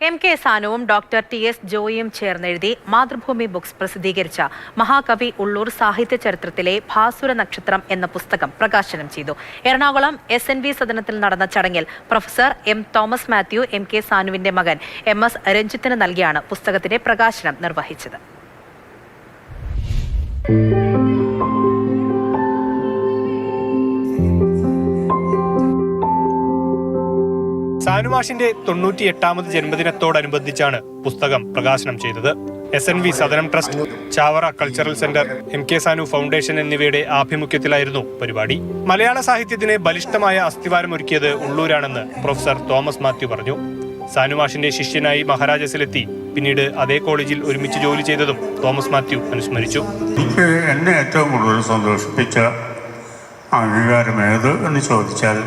MK സാനുവും doctor TS ജോയിയും ചേർന്നെഴുതി മാതൃഭൂമി ബുക്സ് പ്രസിദ്ധീകരിച്ച മഹാകവി ഉള്ളൂർ സാഹിത്യ ചരിത്രത്തിലെ ഭാസുര നക്ഷത്രം എന്ന പുസ്തകം പ്രകാശനം ചെയ്തു. എറണാകുളം SNV സദനത്തിൽ നടന്ന ചടങ്ങിൽ professor M. Thomas Mathew MK സാനുവിന്റെ മകൻ MS രഞ്ജിത്തിന് നൽകിയാണ് പുസ്തകത്തിന്റെ പ്രകാശനം നിർവഹിച്ചത്. സാനുമാഷിന്റെ 98ാമത് ജന്മദിനത്തോടനുബന്ധിച്ചാണ് പുസ്തകം പ്രകാശനം ചെയ്തത്. SNV Sadanam trust, Chavara cultural centre, MK Sanu foundation എന്നിവയുടെ ആഭിമുഖ്യത്തിലായിരുന്നു പരിപാടി. മലയാള സാഹിത്യത്തിന് ബലിഷ്ഠമായ അസ്ഥിവാരമൊരുക്കിയത് ഉള്ളൂരാണെന്ന് പ്രൊഫസർ തോമസ് മാത്യു പറഞ്ഞു. സാനുമാഷിന്റെ ശിഷ്യനായി മഹാരാജാസിലെത്തി പിന്നീട് അതേ കോളേജിൽ ഒരുമിച്ച് ജോലി ചെയ്തതും തോമസ് മാത്യു അനുസ്മരിച്ചു. എന്നെ ഏറ്റവും കൂടുതൽ സന്തോഷിപ്പിച്ച അംഗീകാരം ഏത് എന്ന് ചോദിച്ചാൽ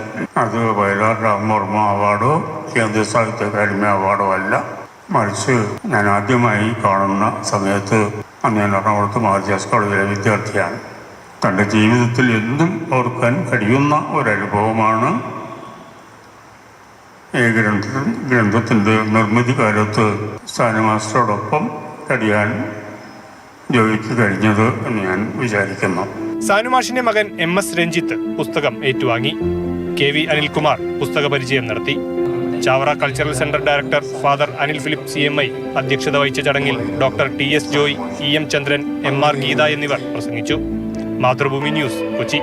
അത് വയലാർ രാമവർമ്മ അവാർഡോ കേന്ദ്ര സാഹിത്യ അക്കാദമി അവാർഡോ അല്ല, മറിച്ച് ഞാൻ ആദ്യമായി കാണുന്ന സമയത്ത് അന്ന് ഞാൻ എറണാകുളത്ത് മഹാരാജാസ് കോളേജിലെ വിദ്യാർത്ഥിയാണ്. തൻ്റെ ജീവിതത്തിൽ എന്തും ഓർക്കാൻ കഴിയുന്ന ഒരനുഭവമാണ് ഈ ഗ്രന്ഥത്തിൻ്റെ നിർമ്മിതി കാലത്ത് സാനുമാസ്റ്ററോടൊപ്പം കഴിയാൻ ജോലിക്ക് കഴിഞ്ഞത് എന്ന് ഞാൻ വിചാരിക്കുന്നു. സാനുമാഷിന്റെ മകൻ MS രഞ്ജിത്ത് പുസ്തകം ഏറ്റുവാങ്ങി. KV അനിൽകുമാർ പുസ്തക പരിചയം നടത്തി. Chavara cultural centre director father Anil Philip CMI അധ്യക്ഷത വഹിച്ച ചടങ്ങിൽ ഡോക്ടർ TS ജോയ്, EM ചന്ദ്രൻ, MR ഗീത എന്നിവർ പ്രസംഗിച്ചു. മാതൃഭൂമി ന്യൂസ്, കൊച്ചി.